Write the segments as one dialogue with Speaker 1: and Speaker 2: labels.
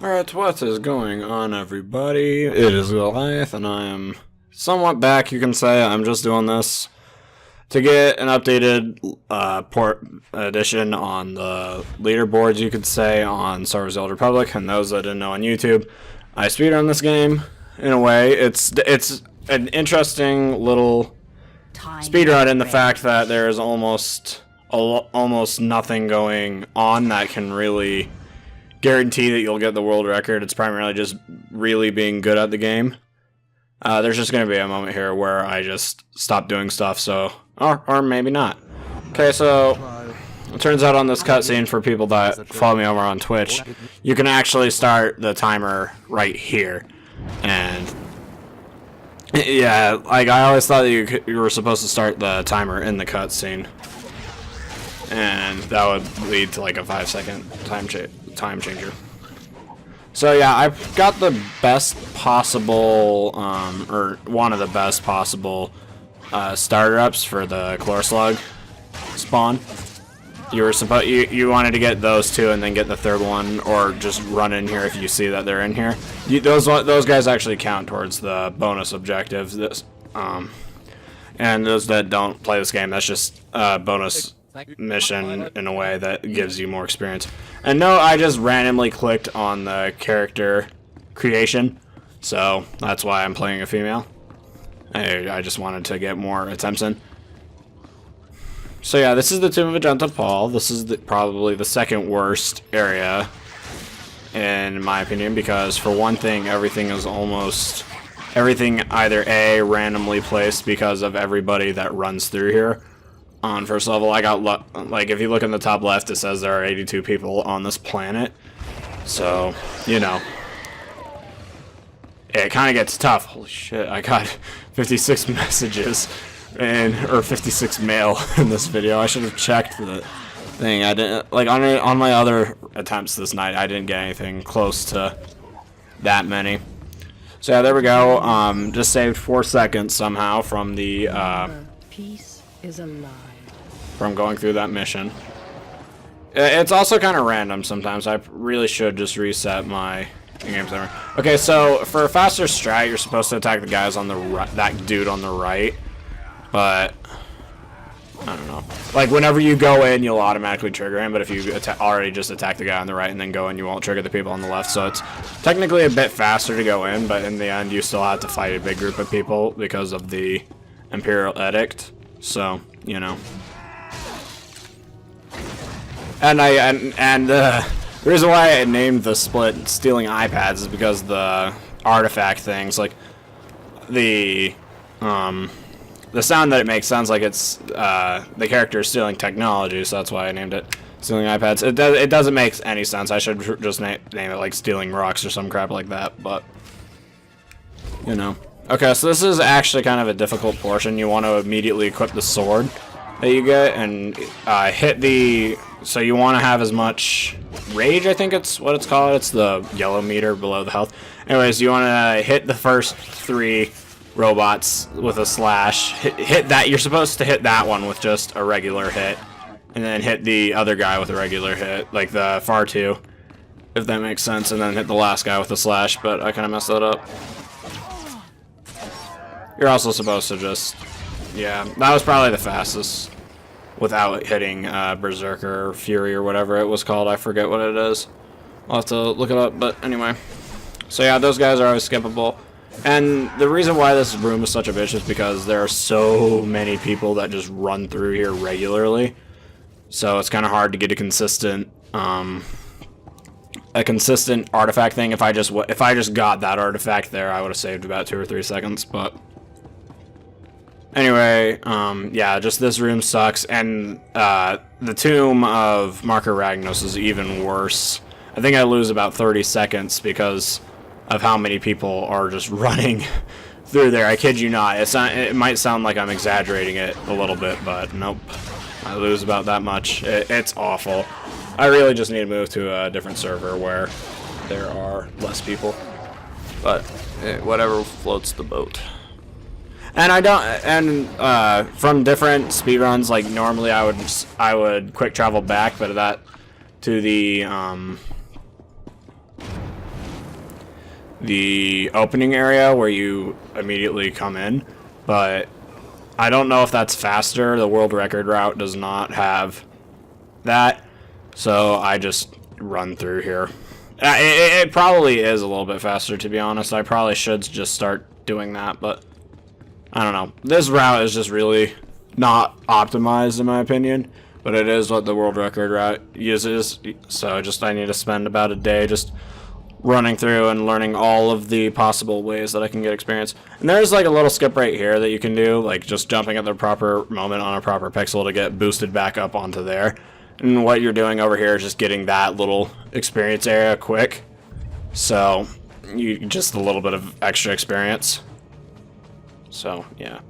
Speaker 1: Alright, what is going on, everybody? It is Goliath, and I am somewhat back, you can say. I'm just doing this to get an updated port edition on the leaderboards, you could say, on Star Wars: The Old Republic. And those that didn't know on YouTube, I speedrun this game, in a way. It's an interesting little speedrun in the fact that there's almost nothing going on that can really guarantee that you'll get the world record. It's primarily just really being good at the game. There's just going to be a moment here where I just stop doing stuff, so or maybe not. Okay, so it turns out on this cutscene, for people that follow me over on Twitch, you can actually start the timer right here. And yeah, like I always thought that you were supposed to start the timer in the cutscene, and that would lead to like a 5-second time changer. So yeah, I've got the best possible, or one of the best possible starter ups for the Chlorslug spawn. You wanted to get those two and then get the third one, or just run in here if you see that they're in here. Those guys actually count towards the bonus objectives. And those that don't play this game, that's just a bonus mission in a way that gives you more experience. And no, I just randomly clicked on the character creation, so that's why I'm playing a female. I just wanted to get more attempts in. So yeah, this is the Tomb of Agenta Paul. This is probably the second worst area, in my opinion, because for one thing, everything either A, randomly placed because of everybody that runs through here. On first level, I got like, if you look in the top left, it says there are 82 people on this planet. So, you know, it kind of gets tough. Holy shit, I got 56 messages or 56 mail in this video. I should have checked the thing. I didn't, like, on my other attempts this night, I didn't get anything close to that many. So yeah, there we go. Just saved 4 seconds somehow from the
Speaker 2: Peace is alive.
Speaker 1: From going through that mission. It's also kind of random sometimes. I really should just reset my in-game timer. Okay, so for a faster strat, you're supposed to attack the guys on the right, that dude on the right. But I don't know. Like, whenever you go in, you'll automatically trigger him. But if you already just attack the guy on the right and then go in, you won't trigger the people on the left. So it's technically a bit faster to go in, but in the end, you still have to fight a big group of people because of the Imperial Edict. So, you know. And the reason why I named the split stealing iPads is because the artifact things, like the sound that it makes sounds like it's the character is stealing technology, so that's why I named it stealing iPads. It doesn't make any sense. I should just name it like stealing rocks or some crap like that, but you know. Okay, so this is actually kind of a difficult portion. You want to immediately equip the sword that you get and hit the. So you want to have as much rage, I think it's what it's called. It's the yellow meter below the health. Anyways, you want to hit the first 3 robots with a slash. Hit that. You're supposed to hit that one with just a regular hit, and then hit the other guy with a regular hit, like the FAR 2, if that makes sense, and then hit the last guy with a slash. But I kind of messed that up. You're also supposed to just, yeah, that was probably the fastest. Without hitting Berserker or Fury or whatever it was called. I forget what it is. I'll have to look it up, but anyway. So yeah, those guys are always skippable. And the reason why this room is such a bitch is because there are so many people that just run through here regularly. So it's kind of hard to get a consistent artifact thing. If I just got that artifact there, I would have saved about 2 or 3 seconds, but anyway, yeah, just this room sucks, and the Tomb of Marker Ragnos is even worse. I think I lose about 30 seconds because of how many people are just running through there. I kid you not. It might sound like I'm exaggerating it a little bit, but nope. I lose about that much. It's awful. I really just need to move to a different server where there are less people. But whatever floats the boat. And from different speedruns, like normally I would quick travel back, but that to the the opening area where you immediately come in, but I don't know if that's faster. The world record route does not have that, so I just run through here. It probably is a little bit faster, to be honest. I probably should just start doing that, but I don't know. This route is just really not optimized in my opinion, but it is what the world record route uses, so I need to spend about a day just running through and learning all of the possible ways that I can get experience. And there's like a little skip right here that you can do, like just jumping at the proper moment on a proper pixel to get boosted back up onto there. And what you're doing over here is just getting that little experience area quick. So, you just a little bit of extra experience. So, yeah.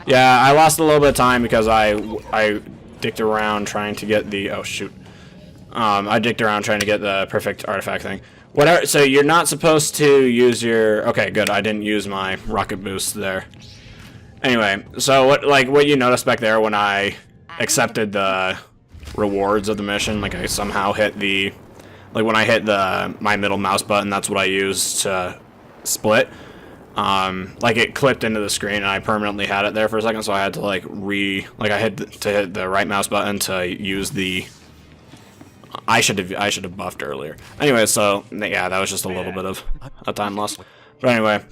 Speaker 1: Yeah, I lost a little bit of time because I dicked around trying to get the... Oh, shoot. I dicked around trying to get the perfect artifact thing. Whatever. So, you're not supposed to use your... Okay, good. I didn't use my rocket boost there. Anyway, so what you noticed back there when I accepted the rewards of the mission, like I somehow hit the... Like when I hit my middle mouse button, that's what I used to split. Like it clipped into the screen and I permanently had it there for a second, so I had to I had to hit the right mouse button to use the... I should have buffed earlier. Anyway, so yeah, that was just a little bit of a time loss. But anyway,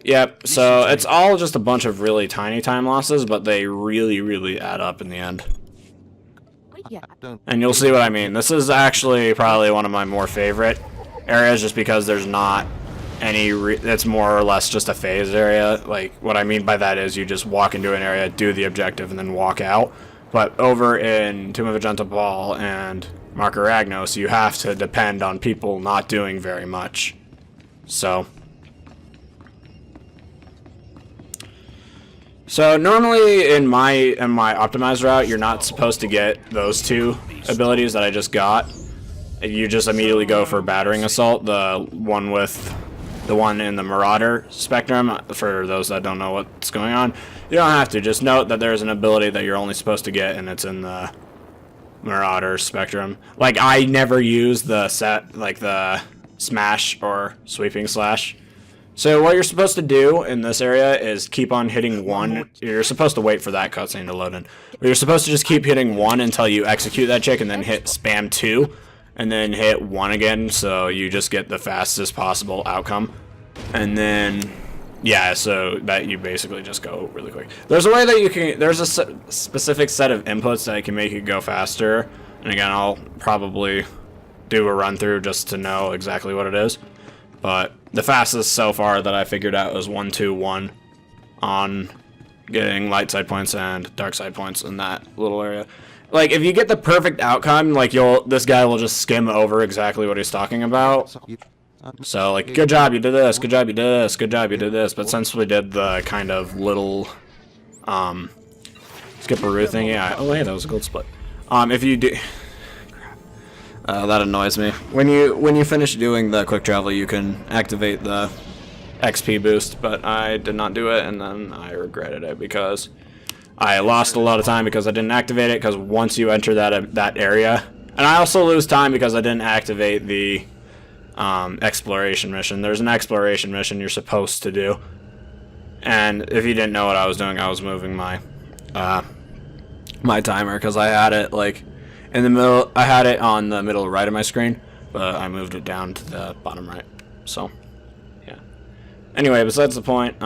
Speaker 1: yep, so it's all just a bunch of really tiny time losses, but they really, really add up in the end. And you'll see what I mean. This is actually probably one of my more favorite areas just because there's not any... it's more or less just a phase area. Like, what I mean by that is you just walk into an area, do the objective, and then walk out. But over in Tomb of Agenta Paul and Mark Aragnos, you have to depend on people not doing very much. So normally in my optimized route, you're not supposed to get those two abilities that I just got. You just immediately go for Battering Assault, the one in the Marauder spectrum. For those that don't know what's going on, you don't have to. Just note that there's an ability that you're only supposed to get, and it's in the Marauder spectrum. Like, I never use the the Smash or Sweeping Slash. So what you're supposed to do in this area is keep on hitting 1. You're supposed to wait for that cutscene to load in. But you're supposed to just keep hitting 1 until you execute that chick, and then hit spam 2, and then hit 1 again, so you just get the fastest possible outcome. And then, yeah, so that you basically just go really quick. There's a way that you can... There's a specific set of inputs that can make it go faster. And again, I'll probably do a run-through just to know exactly what it is. But the fastest so far that I figured out was 1, 2, 1 on getting light side points and dark side points in that little area. Like, if you get the perfect outcome, like, this guy will just skim over exactly what he's talking about. So, like, good job, you did this, good job, you did this, good job, you did this. But since we did the kind of little, skipperoo thing, yeah. Oh, hey, that was a gold split. If you do... that annoys me. When you finish doing the quick travel, you can activate the XP boost, but I did not do it, and then I regretted it because I lost a lot of time because I didn't activate it. Because once you enter that area, and I also lose time because I didn't activate the exploration mission. There's an exploration mission you're supposed to do, and if you didn't know what I was doing, I was moving my my timer because I had it like in the middle. I had it on the middle right of my screen, but I moved it down to the bottom right. So, yeah. Anyway, besides the point,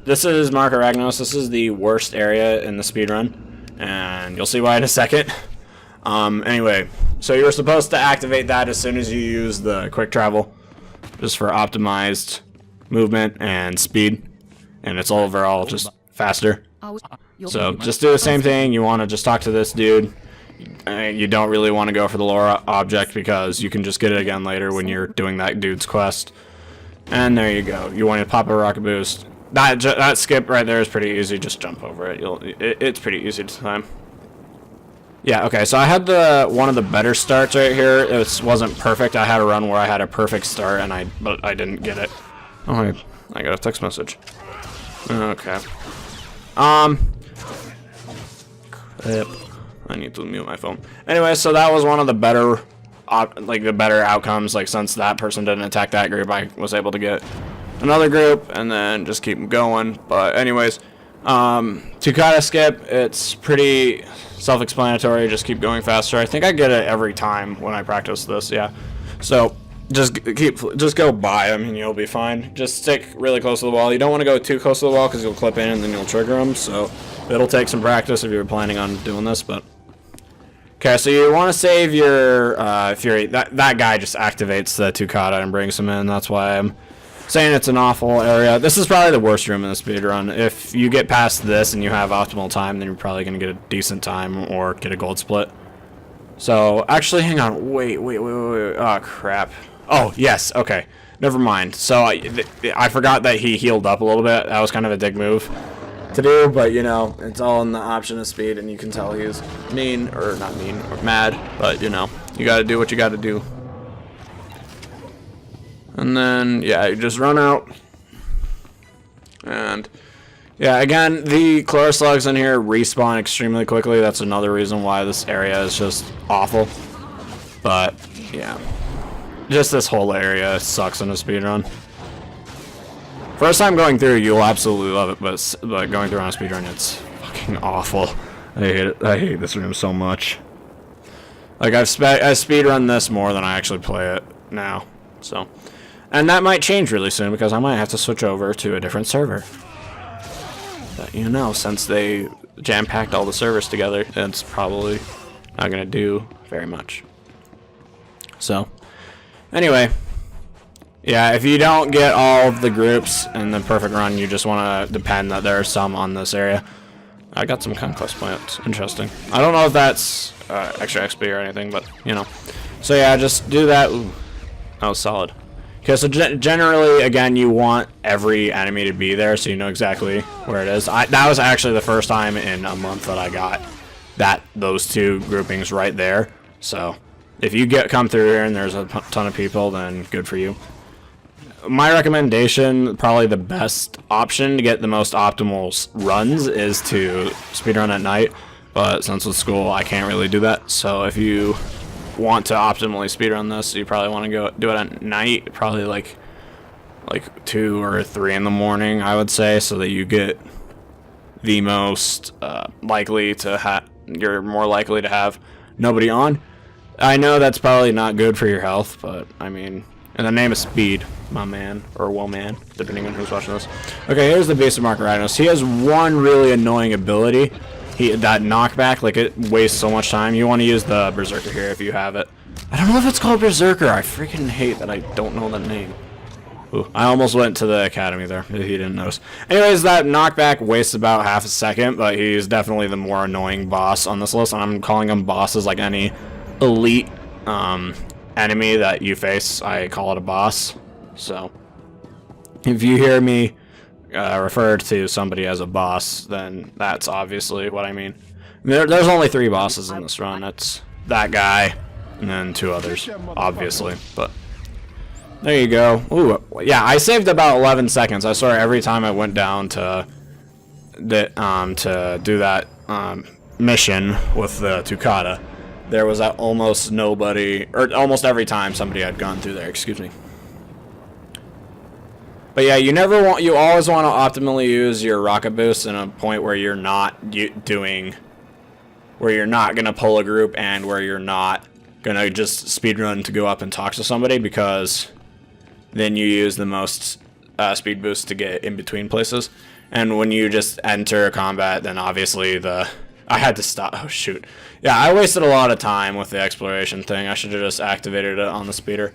Speaker 1: this is Mark Aragnos. This is the worst area in the speedrun, and you'll see why in a second. Anyway, so you're supposed to activate that as soon as you use the quick travel, just for optimized movement and speed, and it's overall just faster. So just do the same thing. You want to just talk to this dude. You don't really want to go for the lore object because you can just get it again later when you're doing that dude's quest. And there you go. You want to pop a rocket boost. That skip right there is pretty easy. Just jump over it. It's pretty easy to time. Yeah, okay, so I had one of the better starts right here. It wasn't perfect. I had a run where I had a perfect start, but I didn't get it. Oh, I got a text message. Okay. Crap. I need to mute my phone. Anyway, so that was one of the better like the better outcomes. Like since that person didn't attack that group, I was able to get another group and then just keep going. But anyways, Tukata skip, it's pretty self-explanatory. Just keep going faster. I think I get it every time when I practice this. Yeah, so just go by. I mean, you'll be fine. Just stick really close to the wall. You don't want to go too close to the wall because you'll clip in and then you'll trigger them. So it'll take some practice if you're planning on doing this. But okay, so you want to save your Fury. That guy just activates the Tukata and brings him in. That's why I'm saying it's an awful area. This is probably the worst room in the speedrun. If you get past this and you have optimal time, then you're probably going to get a decent time or get a gold split. So, actually, hang on. Wait. Oh, crap. Oh, yes. Okay. Never mind. So, I forgot that he healed up a little bit. That was kind of a dick move to do, but, you know, it's all in the option of speed, and you can tell he's mean, or not mean, or mad, but, you know, you got to do what you got to do. And then, yeah, you just run out. And, yeah, again, the Chlor slugs in here respawn extremely quickly. That's another reason why this area is just awful. But, yeah. Just this whole area sucks in a speedrun. First time going through, you'll absolutely love it, but going through on a speedrun, it's fucking awful. I hate it. I hate this room so much. Like, I speedrun this more than I actually play it now. So... And that might change really soon because I might have to switch over to a different server. But, you know, since they jam-packed all the servers together, it's probably not going to do very much. So, anyway. Yeah, if you don't get all of the groups in the perfect run, you just want to depend that there are some on this area. I got some conquest plants. Interesting. I don't know if that's extra XP or anything, but, you know. So, yeah, just do that. Ooh, that was solid. Okay, so generally, again, you want every enemy to be there so you know exactly where it is. That was actually the first time in a month that I got those two groupings right there. So if you come through here and there's a ton of people, then good for you. My recommendation, probably the best option to get the most optimal runs, is to speedrun at night. But since with school, I can't really do that. So if you want to optimally speedrun this, you probably want to go do it at night, probably like 2 or 3 in the morning, I would say, so that you get the most likely to have, you're more likely to have nobody on. I know that's probably not good for your health, but I mean, in the name of speed, my man, or woman, depending on who's watching this. Okay, here's the basic marker Rhinos. He has one really annoying ability. That knockback, like, it wastes so much time. You want to use the Berserker here if you have it. I don't know if it's called Berserker. I freaking hate that I don't know the name. Ooh, I almost went to the academy there, if you didn't notice. Anyways, that knockback wastes about half a second, but he's definitely the more annoying boss on this list. And I'm calling him bosses like any elite enemy that you face. I call it a boss. So, if you hear me refer to somebody as a boss, then that's obviously what I mean. There's only 3 bosses in this run. That's that guy, and then 2 others, obviously. But there you go. Ooh, yeah, I saved about 11 seconds. I swear every time I went down to do that mission with the Tukata, there was almost nobody, or almost every time somebody had gone through there. Excuse me. But yeah, you always want to optimally use your rocket boost in a point where you're not going to pull a group and where you're not going to just speedrun to go up and talk to somebody, because then you use the most speed boost to get in between places. And when you just enter combat, then obviously I had to stop. Oh, shoot. Yeah, I wasted a lot of time with the exploration thing. I should have just activated it on the speeder.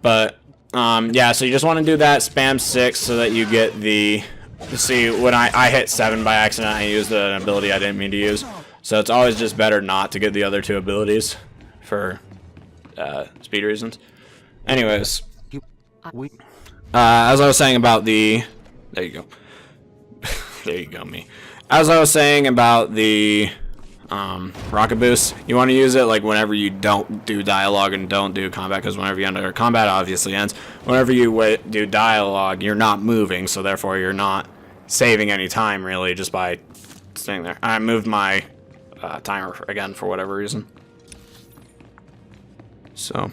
Speaker 1: But yeah, so you just want to do that, spam 6 so that you get the, see, when I hit 7 by accident, I used an ability I didn't mean to use. So it's always just better not to get the other 2 abilities for speed reasons. Anyways, as I was saying about the, there you go. There you go, me. As I was saying about the rocket boost, you want to use it like whenever you don't do dialogue and don't do combat, because whenever you enter combat obviously ends. Whenever you do dialogue, you're not moving, so therefore you're not saving any time really just by staying there. I moved my timer again for whatever reason. So,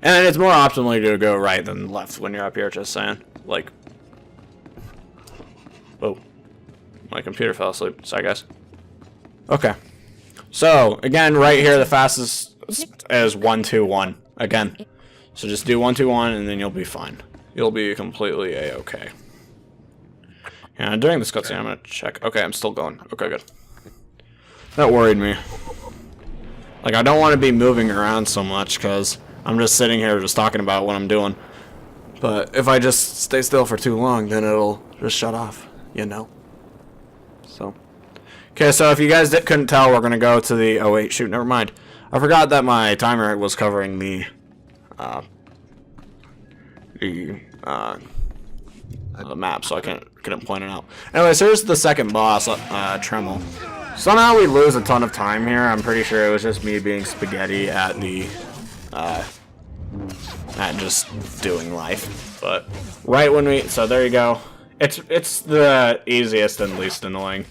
Speaker 1: and it's more optimally to go right than left when you're up here, just saying. Like, whoa, my computer fell asleep. Sorry, guys. Okay. So, again, right here, the fastest is 1, 2, 1. Again. So just do 1, 2, 1, and then you'll be fine. You'll be completely a-okay. And during this cutscene, I'm going to check. Okay, I'm still going. Okay, good. That worried me. Like, I don't want to be moving around so much, because I'm just sitting here just talking about what I'm doing. But if I just stay still for too long, then it'll just shut off, you know? So. Okay, so if you guys couldn't tell, we're going to go to the... Oh, wait, shoot, never mind. I forgot that my timer was covering the map, so I couldn't point it out. Anyways, here's the second boss, Tremel. Somehow we lose a ton of time here. I'm pretty sure it was just me being spaghetti at the at just doing life. But right when we, so there you go. It's the easiest and least annoying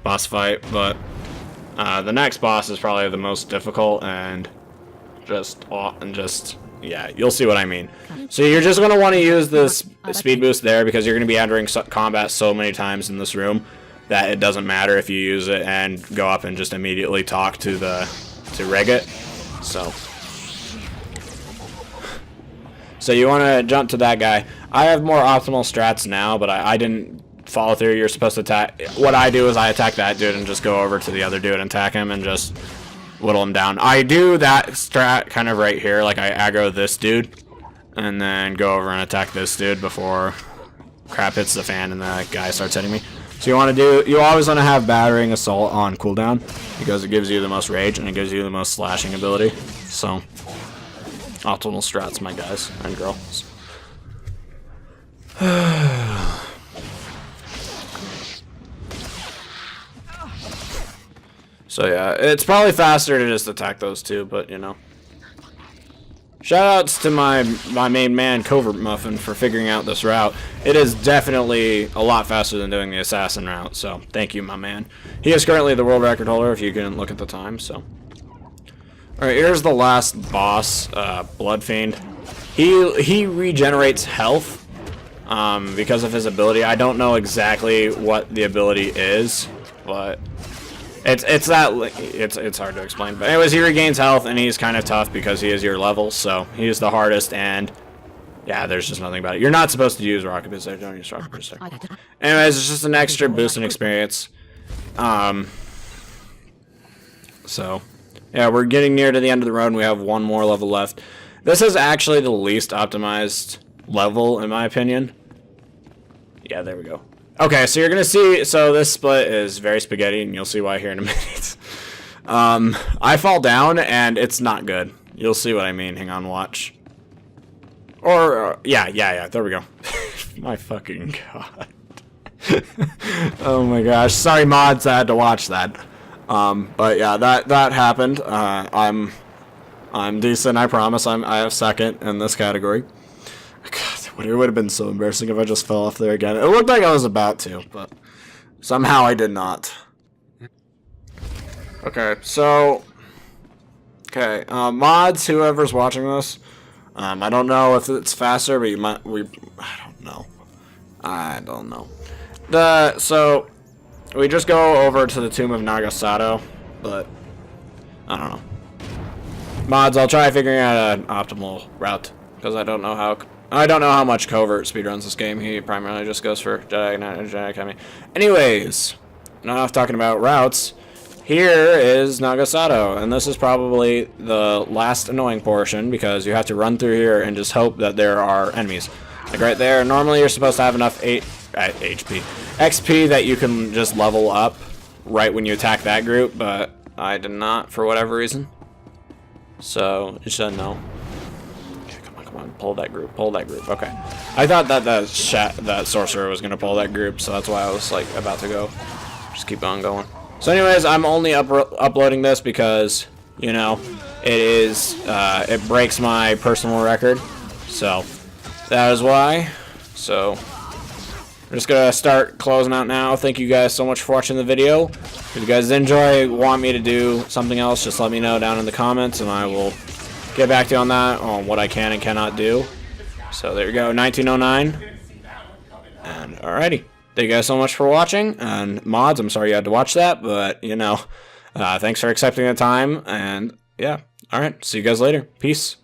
Speaker 1: boss fight, but the next boss is probably the most difficult and just yeah, you'll see what I mean. So you're just going to want to use this speed boost there because you're going to be entering combat so many times in this room that it doesn't matter if you use it and go up and just immediately talk to Regit. So you want to jump to that guy. I have more optimal strats now, but I didn't follow through. You're supposed to attack. What I do is I attack that dude and just go over to the other dude and attack him and just whittle him down. I do that strat kind of right here, like I aggro this dude and then go over and attack this dude before crap hits the fan and the guy starts hitting me. So you always want to have battering assault on cooldown because it gives you the most rage and it gives you the most slashing ability. So optimal strats, my guys and girls. So yeah, it's probably faster to just attack those two, but you know. Shoutouts to my main man, Covert Muffin, for figuring out this route. It is definitely a lot faster than doing the assassin route, so thank you, my man. He is currently the world record holder, if you can look at the time, so. Alright, here's the last boss, Blood Fiend. He regenerates health because of his ability. I don't know exactly what the ability is, but it's hard to explain. But anyways, he regains health and he's kind of tough because he is your level, so he is the hardest. And yeah, there's just nothing about it. You're not supposed to use rocket boost there. Don't use rocket boost there. Anyways, it's just an extra boost in experience. So yeah, we're getting near to the end of the road and we have one more level left. This is actually the least optimized level in my opinion. Yeah, there we go. Okay, so you're gonna see, so this split is very spaghetti, and you'll see why here in a minute. I fall down, and it's not good. You'll see what I mean. Hang on, watch. Or, yeah, there we go. My fucking god. Oh my gosh, sorry mods, I had to watch that. But yeah, that happened. I'm decent, I promise. I have second in this category. God, it would have been so embarrassing if I just fell off there again. It looked like I was about to, but somehow I did not. Okay, so mods, whoever's watching this, I don't know if it's faster, but I don't know. So we just go over to the Tomb of Nagasato, but I don't know. Mods, I'll try figuring out an optimal route because I don't know how much Covert speedruns this game. He primarily just goes for Jedi Knight and Jedi Academy. Anyways, enough talking about routes. Here is Nagasato, and this is probably the last annoying portion because you have to run through here and just hope that there are enemies. Like right there, normally you're supposed to have enough XP that you can just level up right when you attack that group, but I did not for whatever reason. So, you should know. Okay, come on, pull that group, okay. I thought that that sorcerer was gonna pull that group, so that's why I was like about to go. Just keep on going. So anyways, I'm only uploading this because, you know, it breaks my personal record. So, that is why. So, we're just gonna start closing out now. Thank you guys so much for watching the video. If you guys enjoy, want me to do something else, just let me know down in the comments and I will get back to you on that, on what I can and cannot do. So there you go, 1909. And alrighty. Thank you guys so much for watching. And mods, I'm sorry you had to watch that, but you know, thanks for accepting the time. And yeah, alright, see you guys later. Peace.